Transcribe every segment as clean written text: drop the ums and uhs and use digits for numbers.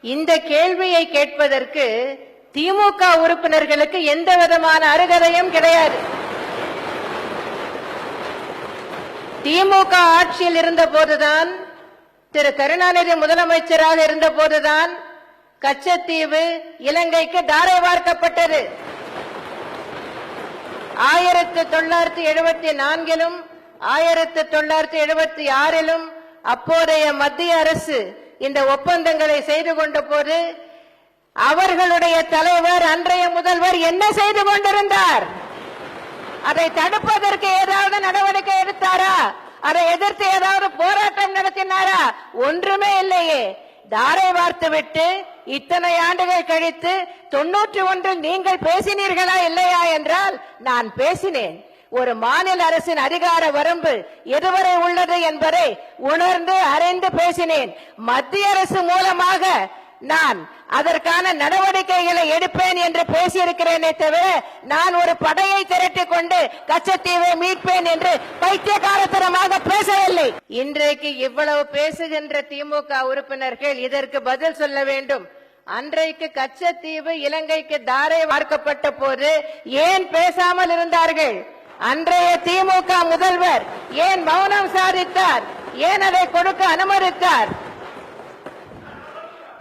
இந்த கேள்வியை கேட்பதற்கு திமுக உறுப்பினர்களுக்கு எந்த விதமான அருகதையும் கிடையாது. திமுக ஆட்சியில் இருந்த போதுதான், திரு கருணாநிதி முதலமைச்சராக இருந்த போதுதான் கச்சத்தீவு இலங்கைக்கு தாரை வார்க்கப்பட்டது. 1974 1976 அப்போதைய மத்திய அரசு இந்த ஒப்பந்தங்களை செய்து கொண்ட போது அவர்களுடைய தலைவர் அன்றைய முதல்வர் என்ன செய்து கொண்டிருந்தார்? அதை தடுப்பதற்கு ஏதாவது நடவடிக்கை எடுத்தாரா? அதை எதிர்த்து ஏதாவது போராட்டம் நடத்தினாரா? ஒன்றுமே இல்லையே. தாரை வார்த்துவிட்டு இத்தனை ஆண்டுகள் கழித்து 91 நீங்கள் பேசினீர்களா இல்லையா என்றால் நான் பேசினேன். ஒரு மாநில அரசின் அதிகார வரம்பு எதுவரை உள்ளது என்பதை உணர்ந்து அறிந்து பேசினேன். மத்திய அரசு மூலமாக நான் அதற்கான நடவடிக்கைகளை எடுப்பேன் என்று பேசியிருக்கிறேனே தவிர நான் ஒரு படையை திரட்டிக் கொண்டு கச்சத்தீவை மீட்பேன் என்று பைத்தியக்காரத்தனமாக பேசவில்லை. இன்றைக்கு இவ்வளவு பேசுகின்ற திமுக உறுப்பினர்கள் இதற்கு பதில் சொல்ல வேண்டும். அன்றைக்கு கச்சத்தீவு இலங்கைக்கு தாரை வார்க்கப்பட்ட போது ஏன் பேசாமல் இருந்தார்கள்? அன்றைய திமுக முதல்வர் ஏன் மௌனம் சாதித்தார்? ஏன் அதை கொடுக்க அனுமதித்தார்?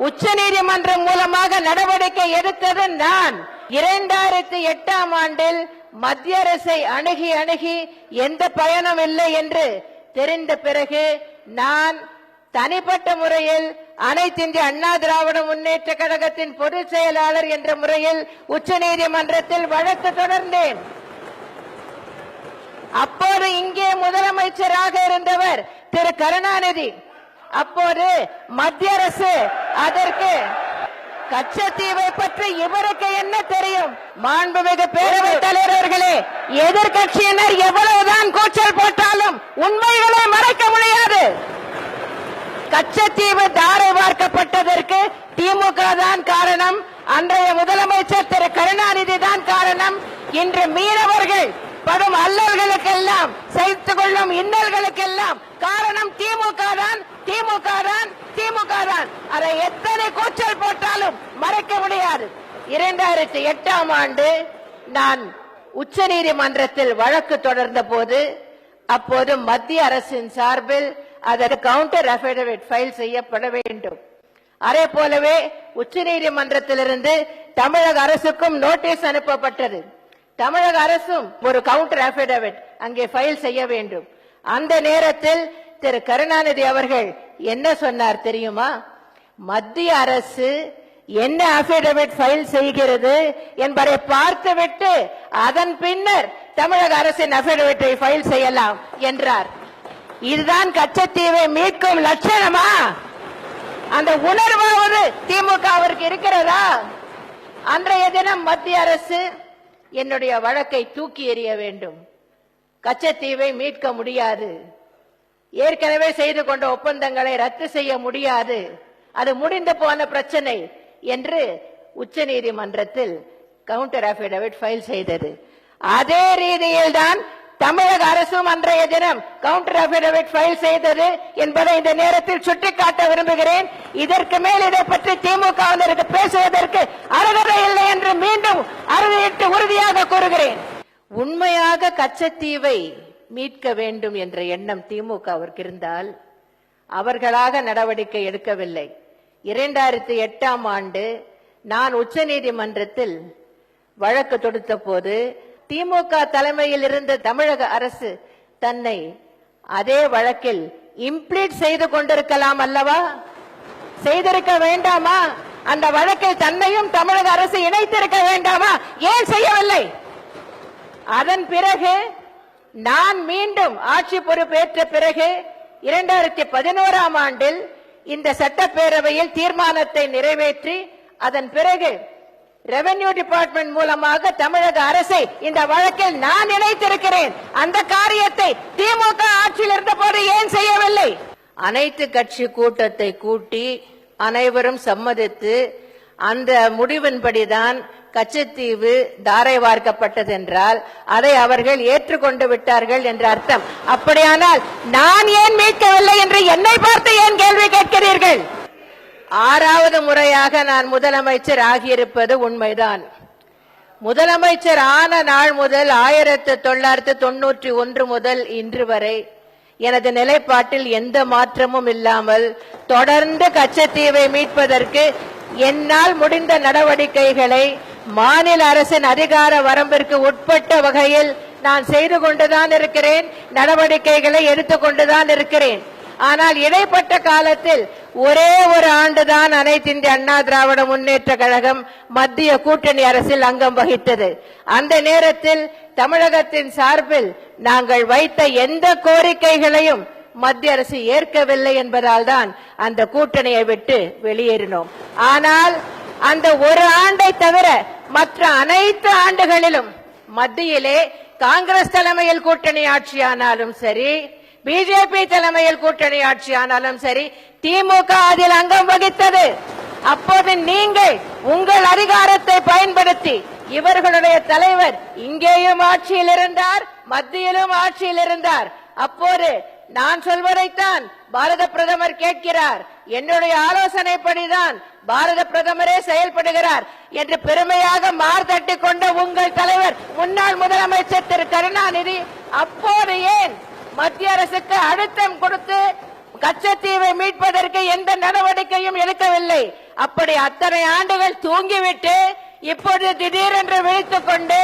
உச்ச நீதிமன்றம் மூலமாக நடவடிக்கை எடுத்தது நான். 2008 மத்திய அரசை அணுகி எந்த பயனும் இல்லை என்று தெரிந்த பிறகு நான் தனிப்பட்ட முறையில் அனைத்து இந்திய அண்ணா திராவிட முன்னேற்ற கழகத்தின் பொதுச் செயலாளர் என்ற முறையில் உச்ச நீதிமன்றத்தில் வழக்கு தொடர்ந்தேன். அப்போது இங்கே முதலமைச்சராக இருந்தவர் திரு கருணாநிதி. அப்போது மத்திய அரசு அதற்கு கச்சத்தீவை பற்றி இவருக்கு என்ன தெரியும்? மாண்புமிகு பேரவைத் தலைவர்களே, எதிர்கட்சியினர் எவ்வளவுதான் கூச்சல் போட்டாலும் உண்மைகளை மறைக்க முடியாது. கச்சத்தீவு தாரை வார்க்கப்பட்டதற்கு திமுக தான் காரணம். அன்றைய முதலமைச்சர் திரு கருணாநிதி தான் காரணம். இன்று மீனவர்கள் படும் அல்லல்களுக்கெல்லாம் சகித்துக் கொள்ளும் இன்னல்களுக்கெல்லாம் காரணம் திமுக தான், திமுக தான், திமுக தான். அதை எத்தனை கூச்சல் போட்டாலும் மறைக்க முடியாது. 2008 நான் உச்ச நீதிமன்றத்தில் வழக்கு தொடர்ந்த போது அப்போது மத்திய அரசின் சார்பில் அதற்கு கவுண்டர் அஃபிடவிட் ஃபைல் செய்யப்பட வேண்டும். அதே போலவே உச்ச நீதிமன்றத்திலிருந்து தமிழக அரசுக்கும் நோட்டீஸ் அனுப்பப்பட்டது. தமிழக அரசும் ஒரு கவுண்டர் அஃபிடவிட் அங்கே ஃபைல் செய்ய வேண்டும். அந்த நேரத்தில் திரு கருணாநிதி அவர்கள் என்ன சொன்னார் தெரியுமா? மத்திய அரசு என்ன அஃபிடவிட் ஃபைல் செய்கிறது என்பதை பார்த்துவிட்டு அதன் பின்னர் தமிழக அரசின் அஃபிடவிட்டை ஃபைல் செய்யலாம் என்றார். இதுதான் கச்சத்தீவை மீட்கும் லட்சணமா? அந்த உணர்வாவது திமுகவிற்கு இருக்கிறதா? அன்றைய தினம் மத்திய அரசு என்னுடைய வழக்கை தூக்கி எறிய வேண்டும். கச்சத்தீவை மீட்க முடியாது, ஏற்கனவே செய்து கொண்ட ஒப்பந்தங்களை ரத்து செய்ய முடியாது, அது முடிந்து போன பிரச்சனை என்று உச்ச நீதிமன்றத்தில் கவுண்டர் அஃபிடவிட் ஃபைல் செய்தது. அதே ரீதியில் தான் தமிழக அரசும் அன்றைய தினம் கவுண்டர் அஃபிடவிட் ஃபைல் செய்தது என்பதை இந்த நேரத்தில் சுட்டிக்காட்ட விரும்புகிறேன். இதற்கு மேல் இதை பற்றி திமுகவினருக்கு பேசுவதற்கு அருகதை இல்லை என்று மீண்டும் அறுதியிட்டு உறுதியாக கூறுகிறேன். உண்மையாக கச்சத்தீவை மீட்க வேண்டும் என்ற எண்ணம் திமுகவிற்கு இருந்தால் அவர்களாக நடவடிக்கை எடுக்கவில்லை. 2008 நான் உச்ச நீதிமன்றத்தில் வழக்கு தொடுத்த போது திமுக தலைமையில் இருந்த தமிழக அரசு தன்னை அதே வழக்கில் இம்ப்ளீட் செய்து கொண்டிருக்கலாம் அல்லவா? செய்திருக்க வேண்டாமா? அந்த வழக்கில் தன்னையும் தமிழக அரசு இணைத்திருக்க வேண்டாமா? ஏன் செய்யவில்லை? அதன் பிறகு நான் மீண்டும் ஆட்சி பொறுப்பேற்ற பிறகு 2011 இந்த சட்டப்பேரவையில் தீர்மானத்தை நிறைவேற்றி அதன் பிறகு ரெவென்யூ டிபார்ட்மெண்ட் மூலமாக தமிழக அரசை இந்த வழக்கில் நான் இணைத்திருக்கிறேன். அந்த காரியத்தை திமுக ஆட்சியில் இருந்த போது ஏன் செய்யவில்லை? அனைத்து கட்சி கூட்டத்தை கூட்டி அனைவரும் சம்மதித்து அந்த முடிவின்படிதான் கச்சத்தீவு தாரை வார்க்கப்பட்டது என்றால் அதை அவர்கள் ஏற்றுக்கொண்டு விட்டார்கள் என்ற அர்த்தம். அப்படியானால் நான் ஏன் மீட்கவில்லை என்று என்னை பார்த்து ஏன் கேள்வி கேட்கிறீர்கள்? 6வது முறையாக நான் முதலமைச்சர் ஆகியிருப்பது உண்மைதான். முதலமைச்சர் ஆன நாள் முதல் 1991 முதல் இன்று வரை எனது நிலைப்பாட்டில் எந்த மாற்றமும் இல்லாமல் தொடர்ந்து கச்சத்தீவை மீட்பதற்கு என்னால் முடிந்த நடவடிக்கைகளை மாநில அரசின் அதிகார வரம்பிற்கு உட்பட்ட வகையில் நான் செய்து கொண்டுதான் இருக்கிறேன், நடவடிக்கைகளை எடுத்துக்கொண்டுதான் இருக்கிறேன். ஆனால் இடைப்பட்ட காலத்தில் ஒரே ஒரு ஆண்டுதான் அனைத்து இந்திய அண்ணா திராவிட முன்னேற்ற கழகம் மத்திய கூட்டணி அரசில் அங்கம் வகித்தது. அந்த நேரத்தில் தமிழகத்தின் சார்பில் நாங்கள் வைத்த எந்த கோரிக்கைகளையும் மத்திய அரசு ஏற்கவில்லை என்பதால் தான் அந்த கூட்டணியை விட்டு வெளியேறினோம். ஆனால் அந்த ஒரு ஆண்டை தவிர மற்ற அனைத்து ஆண்டுகளிலும் மத்தியிலே காங்கிரஸ் தலைமையில் கூட்டணி ஆட்சியானாலும் சரி, பிஜேபி தலைமையில் கூட்டணி ஆட்சியானாலும் சரி, திமுக அதில் அங்கம் வகித்தது. அப்போது நீங்கள் உங்கள் அதிகாரத்தை பயன்படுத்தி இவர்களுடைய தலைவர் இங்கேயும் ஆட்சியில் இருந்தார், மத்தியிலும் ஆட்சியில் இருந்தார். அப்போது நான் சொல்வதைத்தான் பாரத பிரதமர் கேட்கிறார், என்னுடைய ஆலோசனைப்படிதான் பாரத பிரதமரே செயல்படுகிறார் என்று பெருமையாக மார்தட்டி கொண்ட உங்கள் தலைவர் முன்னாள் முதலமைச்சர் திரு கருணாநிதி அப்போது ஏன் மத்திய அரசுக்கு அழுத்தம் கொடுத்து கச்சத்தீவை மீட்பதற்கு எந்த நடவடிக்கையும் எடுக்கவில்லை? அப்படி அத்தனை ஆண்டுகள் தூங்கிவிட்டு இப்போது திடீரென்று விழித்துக் கொண்டு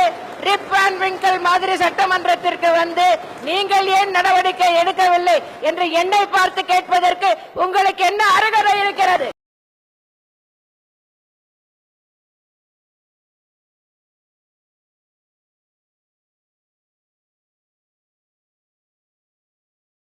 ரிப் அண்ட் விங்கல் மாதிரி சட்டமன்றத்திற்கு வந்து நீங்கள் ஏன் நடவடிக்கை எடுக்கவில்லை என்று என்னை பார்த்து கேட்பதற்கு உங்களுக்கு என்ன அருகதை இருக்கிறது?